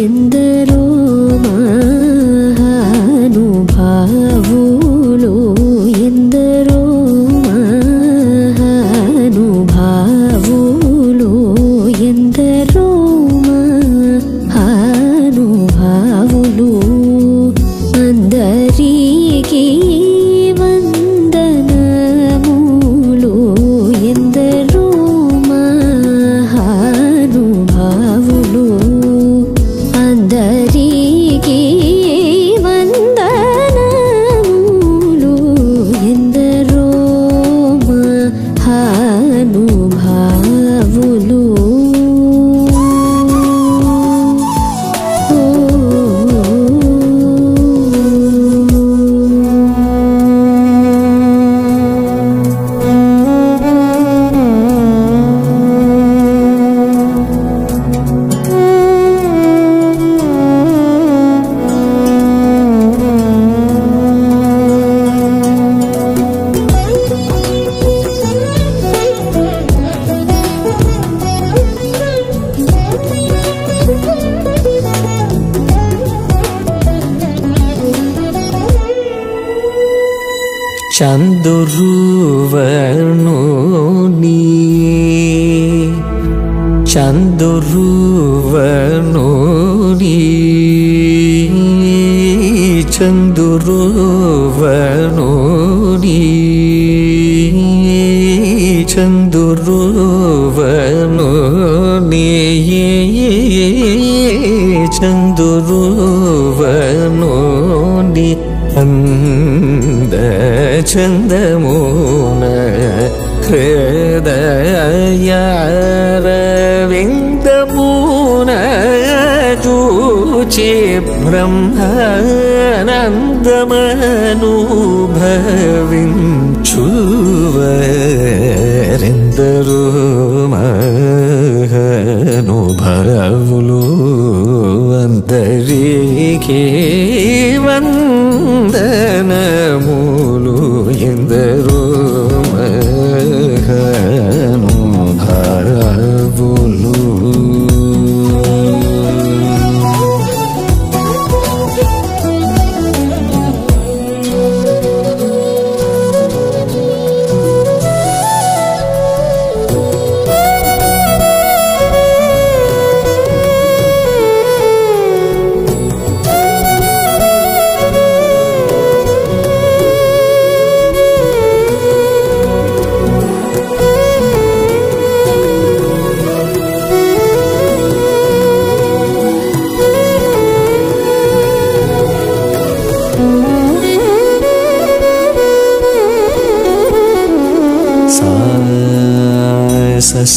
ఎందరో మహానుభావులు ఎందరో మహానుభావులు ఎందరో మహానుభావులు అందరికీ వందనములు ఎందరో మహానుభావులు అందరికీ వందనములు ఎందరో మహానుభావులు చందురువనుని చందురువనుని చందురువనుని చందురువనుని చందురువనుని అంద చందమున హృదయారవిందమున చూచి బ్రహ్మానందమనుభవించువరెందరో మహానుభావులు అందరికీ వందనములు ఎందరో మహానుభావులు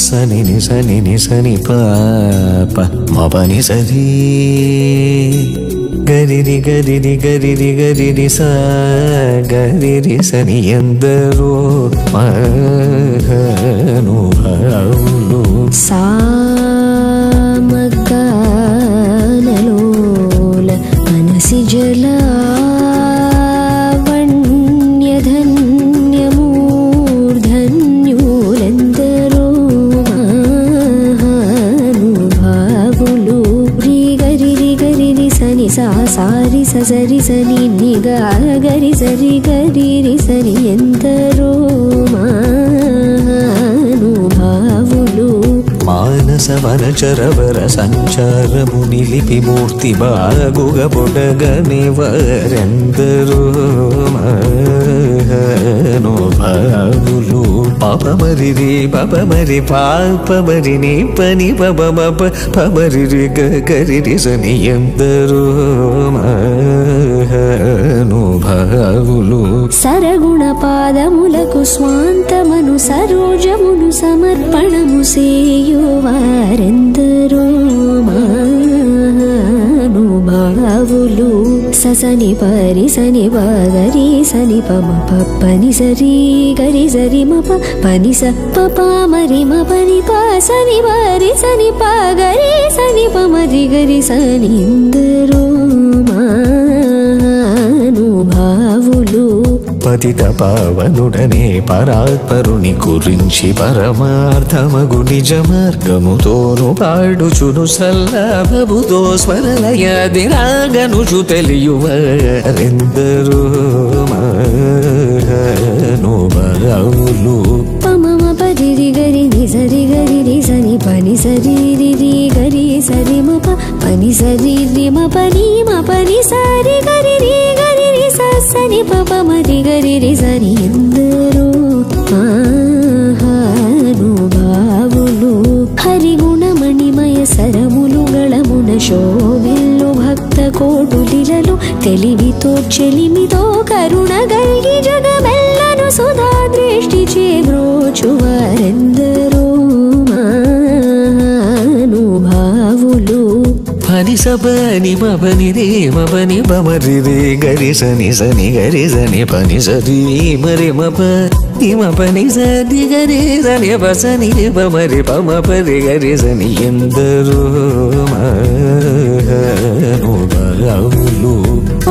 సని నిసని నిసని పాప మపని సరి గరిరి గరిరి గరిరి గరిరి సా గరిరి సని ఎందరో మహానుభావులు సామగానలోల మనసి జలా సారి సరి సని నిగా గరి సరి గరి రి సని ఎందరో మహానుభావులు మానస వనచరవర సంచారము నిలిపి మూర్తి బాగుగ బొడగనివరెందరో మహానుభావులు పాపమరి రే పాపమరి పాపమరి నీ పని పబమప పమరి రి గరి రి సని ఎందరో మహానుభావులు సరగుణ పాదములకు స్వాంతమను సరోజమును సమర్పణము సేయువారెందరో మహానుభావులు ససని పరి సని పగరి సని పమ పని సరి గరి సరి మప పని స పప మరి మ పని ప సని పరి సని పగరి సని పమరి గరి సని ఎందరో మహానుభావులు పతిత పావనుడనే పరాత్పరుని గురించి పరమార్థమగు నిజ మార్గముతోను పాడుచును సల్లాభముతో స్మరలయాది రాగనుచు తెలియువరెందరో మహానుభావులు. పమమ పరిరి గరి ని సరి గరి రి సని పని సరి రి రి గరి సరి మ ప పని సరి రి మ పని మ పని సరి గరి రి గరి రి స సని ప ప మరి గరి రి సని ఎందరో మహానుభావులు. హరిగుణమణిమయ సరములు గళమున శోభిల్లు భక్త కోటులిలలో తెలివితో చెలిమితో కరుణ గల్గి జగమెల్లను సుధా దృష్టి చేబ్రోచువారెందరో మహానుభావులు. పని సని మని రే మని బమరి రే గరి సని సని గరి సని పని సరి మరి మ పని సని గరి సని బసని బమరి పమ పరి గరి సని ఎందరో మహానుభావులు.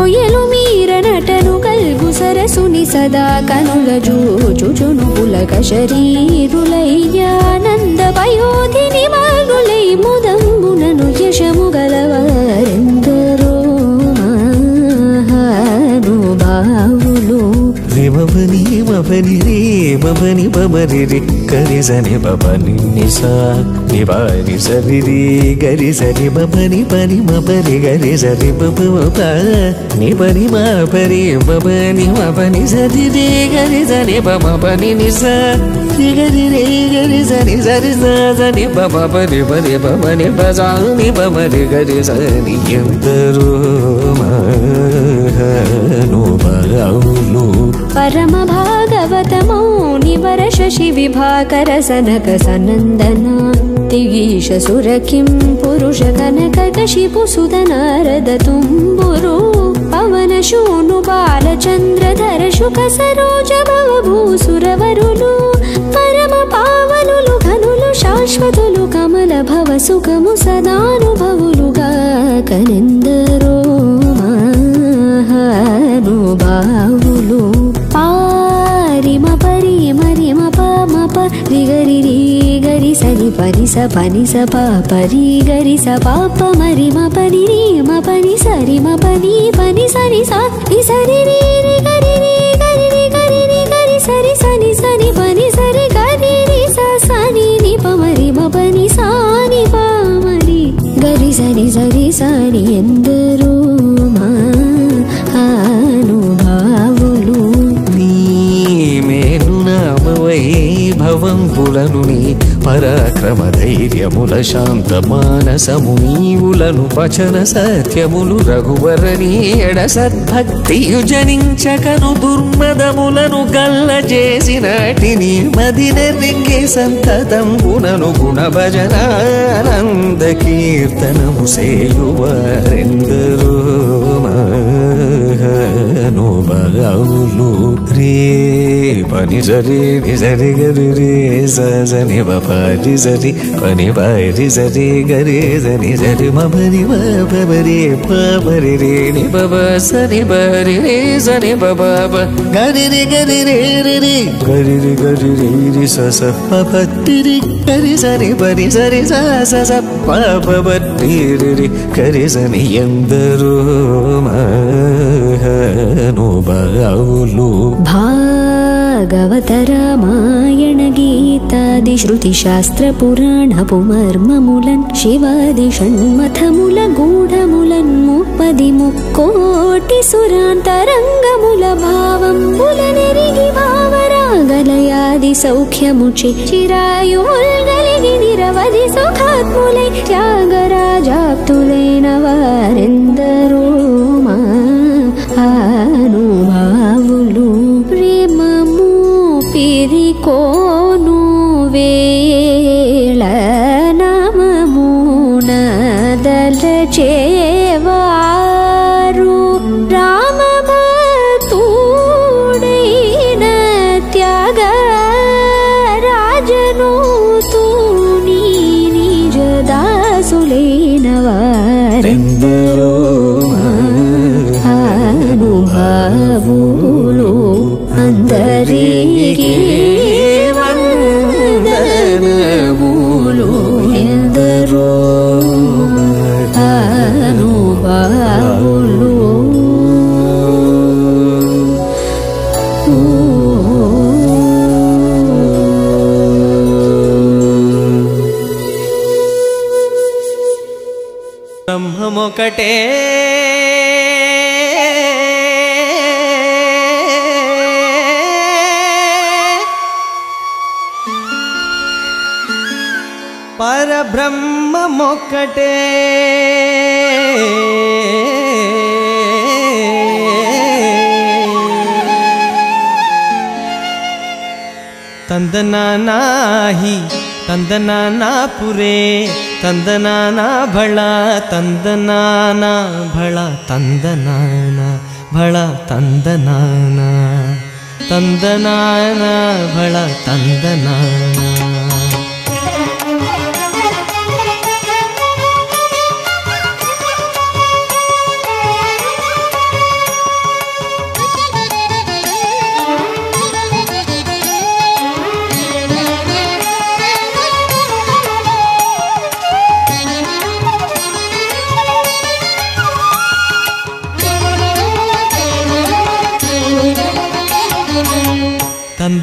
ఒయలు మీర నటను కల్గు సరసుని సదా కనుల జూచుచును పులక శరీరులయ్యానంద పయోధిని మాగులై ముదంబునను యశము గలవారెందరో మహానుభావులు. మపని మపని రే మపని బమరి రి గరి సని బపని నిసా నిపాని సరి రి గరి సరి బపని పని మపరి గరి సరి బప నిపని మపరి బపని మపని సరి రే గరి సని బమ పని నిసా గరి రే గరి సని సరి సని బమ పరి పరి బమని బసాని బమరి గరి సని ఎందరో మహానుభావులు. పరమ భాగవతమౌ నివర శశి విభాకర సనక సనందన తిగీష సురకిం పురుష కనక కశిపు సుత నారద తుంబురు పవన శూను బాలచంద్రధర శుక సరోజ భవభూసురవరులు పరమ పావనులు ఘనులు శాశ్వతులు కమల భవ సుఖము సదానుభవులుగా కనెందరో మహానుభావులు. పారిమ పరి మరి మ ప మ ప రి గరి రి గరి సని పని స ప పరి గరి స ప ప మరి మ పని రి మ పని సరి మ పని పని సని స ని సరి రి రి గరి రి గరి రి గరి రి గరి సరి సని సని పని సరి గరి రి స సని ని ప మరి మ పని సాని ప మరి గరి సని సరి సని ఎందరో మహానుభావులు. భవంబులను నీ పరాక్రమ ధైర్యముల శాంత మానసము నీవులను పచన సత్యములు రఘువరని ఎడ సద్భక్తియు జనించకను దుర్మదములను గల్ల చేసినటిని మదినెరింగే సంతతంబునను గుణ భజనానంద కీర్తనము సేయువారెందరో మహానుభావులు. రే పని సరి నిజరి గరి రే సని బపరి సరి పని పరి సరి గరి సని సరి మబరి మబరి పబరి రే ని బబ సని బరి రే సని బబ గరి రి గరి రే రి రి గరి రి గరి రి రి స స పపతి రి గరి సని బరి సరి స స స పపతి రి రి గరి సని ఎందరో మహానుభావులు. భాగవత రామాయణ గీతాది శృతి శాస్త్ర పురాణ పుమర్మములన్ శివాది షణ్మథముల గూఢములన్ ముప్పది ముక్కోటి సురాంతరంగముల భావంబుల నెరిగి భావరాగలయాది సౌఖ్యముచి చిరాయుల్గలిగి నిరవధి సుఖాత్ములై త్యాగరాజాప్తులైన వారెందరో మహానుభావులు. ప్రేమము పిరికోను వేళ నామమున దలచేవారు రామభక్తుడైన త్యాగరాజను తూని నిజ దాసులైన వారెందరో మహానుభావులు. బ్రహ్మమొకటే పరబ్రహ్మమొక్కటే ತಂದನಾನಾಹಿ ತಂದನಾನಾಪುರೇ ತಂದನಾನ ಭಳ ತಂದನಾನ ಭಳ ತಂದನಾನ ಭಳ ತಂದನಾನ ತಂದನಾನ ಭಳ ತಂದನಾನ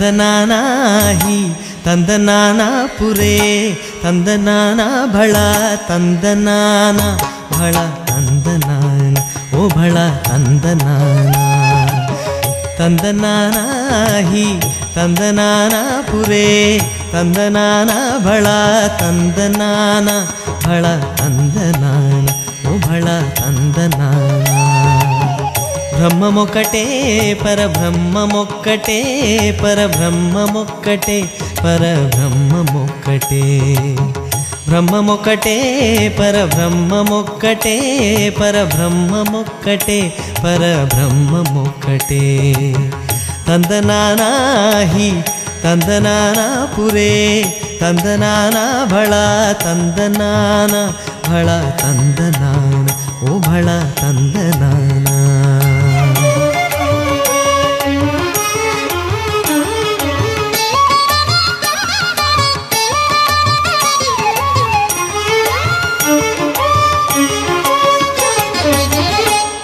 ತಂದನಾನಾಹಿ ತಂದನಾನಾಪುರೇ ತಂದನಾನ ಭಳ ತಂದನಾನ ಭಳ ತಂದನಾನ ಓ ಭಳ ತಂದನಾನ ತಂದನಾನಾಹಿ ತಂದನಾನಾಪುರೇ ತಂದನಾನ ಭಳ ತಂದನಾನ ಭಳ ತಂದನಾನ ಓ ಭಳ ತಂದನಾನ ಬ್ರಹ್ಮಮೊಕ್ಕಟೇ ಪರಬ್ರಹ್ಮಮೊಕ್ಕಟೇ ಪರಬ್ರಹ್ಮಮೊಕ್ಕಟೇ ಪರಬ್ರಹ್ಮಮೊಕ್ಕಟೇ ಬ್ರಹ್ಮಮೊಕ್ಕಟೇ ಪರಬ್ರಹ್ಮಮೊಕ್ಕಟೇ ಪರಬ್ರಹ್ಮಮೊಕ್ಕಟೇ ಪರಬ್ರಹ್ಮಮೊಕ್ಕಟೇ ತಂದನಾನಾಹಿ ತಂದನಾನಾಪುರೇ ತಂದನಾನ ಭಳ ತಂದನಾನ ಭಳ ತಂದನಾನ ಓ ಭಳ ತಂದನಾನ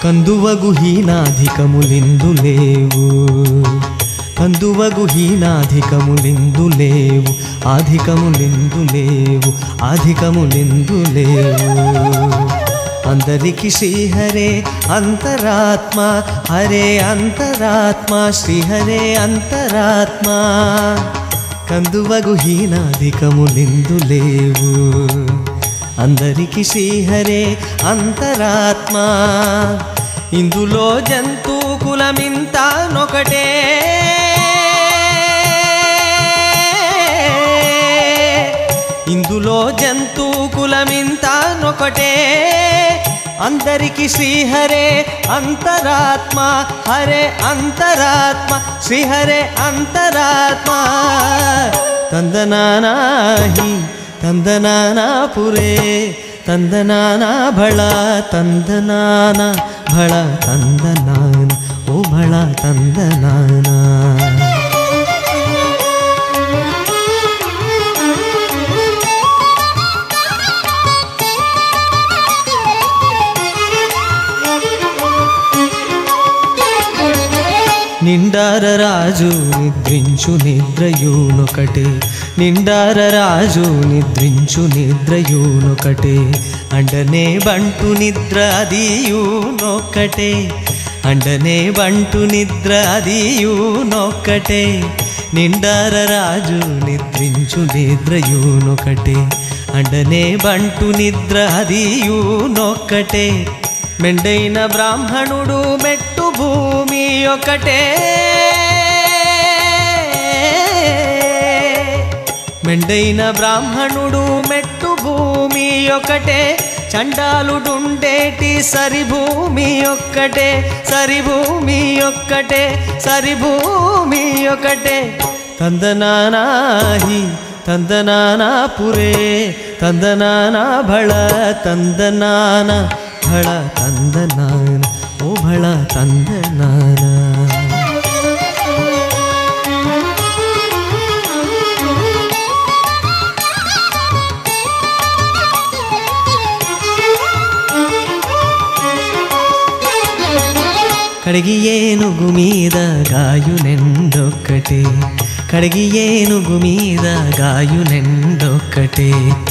కందువగు హీనాధికములిందు లేవు కందువగు హీనాధికములిందు లేవు ఆధికములిందు లేవు ఆధికములిందు లేవు అందరికి శ్రీహరే అంతరాత్మ హరే అంతరాత్మ శ్రీహరే అంతరాత్మ కందువగు హీనాధికములిందు లేవు అందరికి శ్రీహరే అంతరాత్మ ఇందులో జంతు కులమింత నొకటే ఇందులో జంతు కులమింత నొకటే అందరికి శ్రీహరే అంతరాత్మ హరే అంతరాత్మ శ్రీహరే అంతరాత్మ ತಂದನಾನಾಹಿ ತಂದನಾನಾಪುರೇ ತಂದನಾನ ಭಳ ತಂದನಾನ ಭಳ ತಂದನಾನ ಓ ಭಳ ತಂದನಾನ నిండార రాజు నిద్రించు నిద్రయూనొకటే నిండార రాజు నిద్రించు నిద్రయూనొకటే అండనే బంటు నిద్ర అదియూనొకటే అండనే బంటు నిద్ర అదియూనొకటే నిండార రాజు నిద్రించు నిద్రయూనొకటే అండనే బంటు నిద్ర అదియూనొకటే మెండైన బ్రాహ్మణుడు మెట్టు భూమి ఒకటే మెండైన బ్రాహ్మణుడు మెట్టు భూమి ఒకటే చండాలుడుండేటి సరిభూమి ఒక్కటే సరిభూమి ఒక్కటే సరిభూమి ఒకటే ತಂದನಾನಾಹಿ ತಂದನಾನಾಪುರೇ ತಂದನಾನ ಭಳ ತಂದನಾನ ಭಳ ತಂದನಾನ ಓ ಭಳ ತಂದನಾನ కడిగి ఏనుగు మీద గాయునెండొక్కటే కడిగియేను గుమీద గాయునెండొక్కటే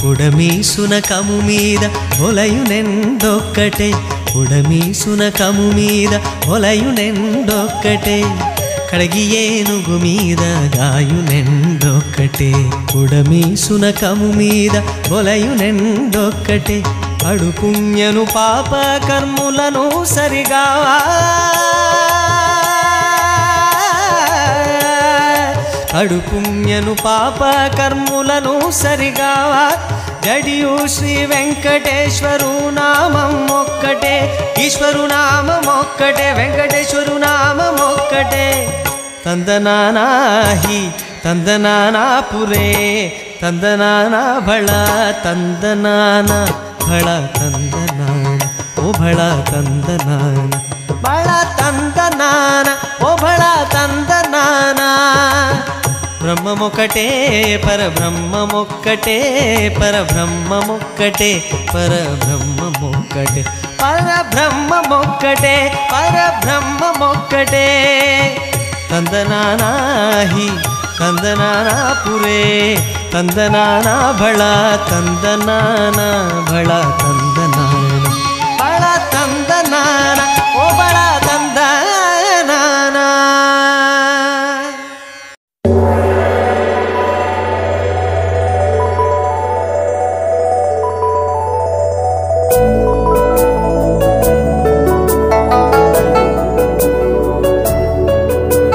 ఉడమీసున కము మీద ఒలయునెండొక్కటే ఉడమీసున కము మీద ఒలయునెండొక్కటే కడిగియేను గుమీద గాయునెండొక్కటే ఉడమీసున కము మీద ఒలయునెండొక్కటే అడు పుణ్యను పాప కర్ములను సరిగా అడు పుణ్యను పాప కర్ములను సరిగా జడియు శ్రీ వెంకటేశ్వరు నామం ఒక్కటే ఈశ్వరు నామం ఒక్కటే వెంకటేశ్వరు నామం ఒక్కటే తందనానాహి తందనానాపురే తందనానా భళ తందనానా భళ తందనాన ఓ భళ తందనాన భళ తందనాన ఓ భళ తందనాన బ్రహ్మమొక్కటే పరబ్రహ్మమొక్కటే పరబ్రహ్మమొక్కటే పరబ్రహ్మమొక్కటే పరబ్రహ్మమొక్కటే పరబ్రహ్మమొక్కటే తందనానాహి తందనానాపురే తందనానా భళ తందనానా భళ తందనా